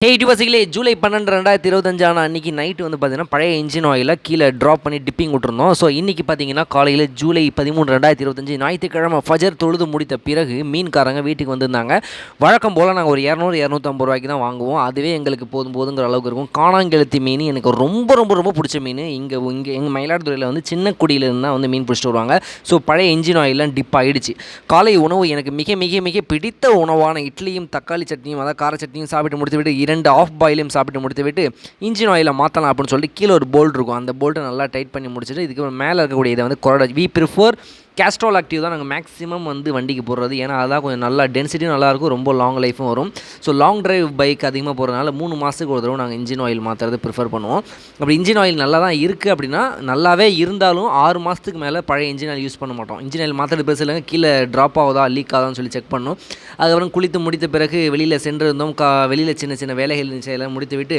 பசிகளே ஜூலை 12 2025 அன்றைக்கி நைட்டு வந்து பார்த்தீங்கன்னா பழைய இன்ஜின் ஆயிலை கீழே ட்ராப் பண்ணி டிப்பிங் விட்டுருந்தோம். ஸோ இன்றைக்கி பார்த்தீங்கன்னா காலையில் ஜூலை 13 2025 ஞாயிற்றுக்கிழமை ஃபஜர் தொழுது முடித்த பிறகு மீன்காரங்க வீட்டுக்கு வந்திருந்தாங்க. வழக்கம் போல் நாங்கள் ஒரு 200-250 ரூபாய்க்கு தான் வாங்குவோம். அதுவே எங்களுக்கு போதுங்கிற அளவுக்கு இருக்கும். காணாங்கெழுத்தி மீன் எனக்கு ரொம்ப ரொம்ப ரொம்ப பிடிச்ச மீன். இங்கே எங்கள் மயிலாடுதுறையில் வந்து சின்ன குடியிலேருந்து தான் வந்து மீன் பிடிச்சிட்டு வருவாங்க. ஸோ பழைய இன்ஜின் ஆயிலெலாம் டிப் ஆகிடுச்சு. காலை உணவு எனக்கு மிக மிக மிக பிடித்த உணவான இட்லியும் தக்காளி சட்னியும் அதாவது கார சட்னியும் சாப்பிட்டு முடித்து விட்டு 2 ஆஃப் பாயிலையும் சாப்பிட்டு முடித்து விட்டு இன்ஜின் ஆயிலை மாற்றலாம் அப்படின்னு சொல்லிட்டு கீழே ஒரு போல்ட் இருக்கும். அந்த போல்ட்டை நல்லா டைட் பண்ணி முடிச்சுட்டு இதுக்கு மேலே இருக்கக்கூடிய இதை வந்து குறட வி ப்ரிஃபர் கேஸ்ட்ரால் ஆக்டிவ் தான் நாங்கள் மேக்ஸிமம் வந்து வண்டிக்கு போடுறது. ஏன்னா அதான் கொஞ்சம் நல்லா டென்சிட்டியும் நல்லாயிருக்கும், ரொம்ப லாங் லைஃபும் வரும். ஸோ லாங் டிரைவ் பைக் அதிகமாக போகிறதுனால 3 மாதத்துக்கு ஒரு தடவை நாங்கள் இன்ஜின் ஆயில் மாற்றுறது ப்ரிஃபர் பண்ணுவோம். அப்படி இன்ஜின் ஆயில் நல்லா தான் இருக்குது அப்படின்னா நல்லாவே இருந்தாலும் 6 மாதத்துக்கு மேலே பழைய இன்ஜின் ஆயில் யூஸ் பண்ண மாட்டோம். இன்ஜின் ஆயில் மாற்றுறது பெருசு இல்லைங்க, கீழே ட்ராப் ஆகுதா லீக் ஆகுதான்னு சொல்லி செக் பண்ணணும். அதுக்கப்புறம் குளித்து முடித்த பிறகு வெளியில் சென்றிருந்தோம். வெளியில் சின்ன சின்ன வேலைகள் எல்லாம் முடித்து விட்டு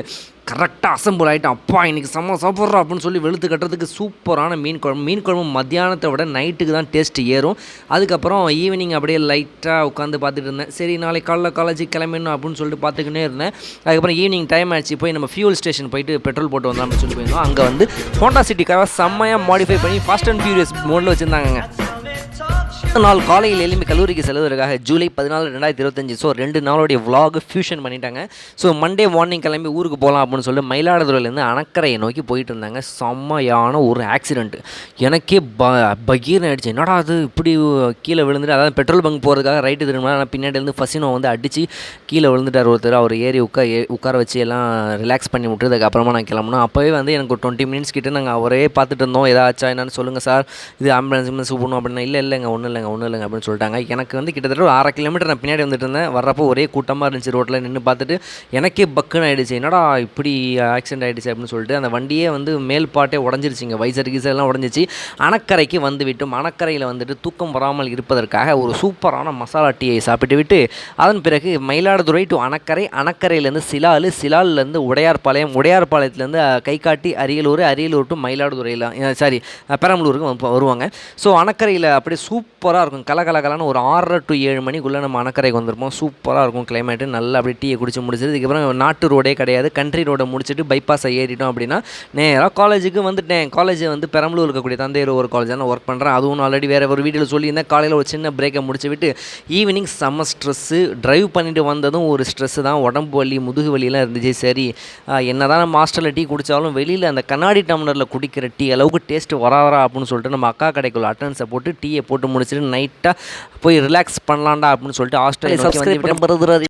கரெக்டாக அசம்பிள் ஆகிட்டோம். அப்பா இன்றைக்கி செம்ம சாப்பிட்றோம் அப்படின்னு சொல்லி வெளுத்து கட்டுறதுக்கு சூப்பரான மீன் குழம்பு மத்தியானத்தை விட நைட்டுக்கு தான் டேஸ்ட் ஏறும். அதுக்கப்புறம் ஈவினிங் அப்படியே லைட்டாக உட்காந்து பார்த்துட்டு இருந்தேன். சரி நாளைக்கு காலேஜுக்கு கிளம்பிடணும் அப்படின்னு சொல்லிட்டு பார்த்துக்கிட்டே இருந்தேன். அதுக்கப்புறம் ஈவினிங் டைம் ஆச்சு, போய் நம்ம ஃபியூல் ஸ்டேஷன் போயிட்டு பெட்ரோல் போட்டு வந்தோம் அப்படின்னு சொல்லி போயிருந்தோம். அங்கே வந்து ஹோண்டா சிட்டிக்காக செம்மையாக மாடிஃபை பண்ணி ஃபாஸ்ட் அண்ட் ஃபியூரியஸ் மோடில் வச்சுருந்தாங்க. நாள் காலையில் எழும்பி கல்லூரிக்கு செல்வதற்காக ஜூலை 14 2025 ஸோ 2 நாளுடைய விலாக் ஃபியூஷன் பண்ணிட்டாங்க. ஸோ மண்டே மார்னிங் கிளம்பி ஊருக்கு போகலாம் அப்படின்னு சொல்லி மயிலாடுதுறையிலேருந்து அணக்கரையை நோக்கி போயிட்டு இருந்தாங்க. செம்மையான ஒரு ஆக்சிடென்ட். எனக்கே பகீர்னு ஆகிடுச்சு. என்னடா அது இப்படி கீழே விழுந்துட்டு, அதாவது பெட்ரோல் பங்க் போகிறதுக்காக ரைட்டு திரும்பினா ஆனால் பின்னாடி இருந்து ஃபசினோ வந்து அடித்து கீழே விழுந்துட்டார் ஒருத்தர். அவர் ஏறி உட்கார வச்சு எல்லாம் ரிலாக்ஸ் பண்ணி விட்டு அதுக்கப்புறமா நான் கிளம்பணும். அப்போவே வந்து எனக்கு ஒரு 20 மினிட்ஸ் கிட்டே நாங்கள் அவரே பார்த்துட்டு இருந்தோம். ஏதாச்சா என்னன்னு சொல்லுங்கள் சார், இது ஆம்புலன்ஸ் கூப்பிடணும் அப்படின்னா இல்லைங்க ஒன்றும் இல்லைங்க அப்படின்னு சொல்லிட்டாங்க. எனக்கு வந்து கிட்டத்தட்ட ஒரு 1/2 கிலோமீட்டர் நான் பின்னாடி வந்துட்டு இருந்தேன். வர்றப்போ ஒரே கூட்டமாக இருந்துச்சு. ரோட்டில் நின்று பார்த்துட்டு எனக்கே பக்குன்னு ஆகிடுச்சு. என்னடா இப்படி ஆக்சிடென்ட் ஆகிடுச்சு அப்படின்னு சொல்லிட்டு அந்த வண்டியே வந்து மேல் பாட்டே உடஞ்சிருச்சிங்க. வைசர் எல்லாம் உடஞ்சிச்சு. அணக்கரைக்கு வந்து விட்டும் அணக்கரையில் வந்துட்டு தூக்கம் வராமல் இருப்பதற்காக ஒரு சூப்பரான மசாலா டீயை சாப்பிட்டு விட்டு அதன் பிறகு Mayiladuthurai to அணக்கரையிலேருந்து சிலாலேருந்து உடையார்பாளையத்துலேருந்து Kaikatti Ariyalur to மயிலாடுதுறையில் பெரம்பலூருக்கு வருவாங்க. ஸோ அணக்கரையில் அப்படியே சூப்பராக இருக்கும். கலகலன்னு ஒரு 6 to 7 மணிக்குள்ளே நம்ம அணக்கரைக்கு வந்திருப்போம். சூப்பராக இருக்கும் கிளைமேட்டு. நல்லா அப்படியே டீயை குடிச்சு முடிச்சது. இதுக்கப்புறம் நாட்டு ரோடே கிடையாது, கண்ட்ரி ரோடை முடிச்சுட்டு பைபாஸை ஏறிட்டோம் அப்படின்னா நேராக காலேஜுக்கு வந்துட்டேன். காலேஜ் வந்து பெரம்பலூர் இருக்கக்கூடிய தந்தையர் ஒரு காலேஜ் தான் ஒர்க் பண்ணுறேன். அதுவும் ஆல்ரெடி வேறு ஒரு வீடியோவில் சொல்லியிருந்தேன். காலையில் ஒரு சின்ன பிரேக்கை முடிச்சு விட்டு ஈவினிங் செம்ம ஸ்ட்ரெஸ்ஸு. ட்ரைவ் பண்ணிட்டு வந்ததும் ஒரு ஸ்ட்ரெஸ்ஸு தான். உடம்பு வலி முதுகு வலியெல்லாம் இருந்துச்சு. சரி என்ன தான் நம்ம ஹாஸ்டலில் டீ குடித்தாலும் வெளியில் அந்த கண்ணாடி டம்ளரில் குடிக்கிற டீ அளவுக்கு டேஸ்ட்டு வராதா அப்படின்னு சொல்லிட்டு நம்ம அக்கா கடைக்குள்ள அட்டன்ஸை போட்டு டீயை போட்டு முடிச்சுட்டு நைட்டாக போய் ரிலாக்ஸ் பண்ணலாம்டா அப்படின்னு சொல்லிட்டு ஹாஸ்டலில் சப்ஸ்கிரைப் பண்ண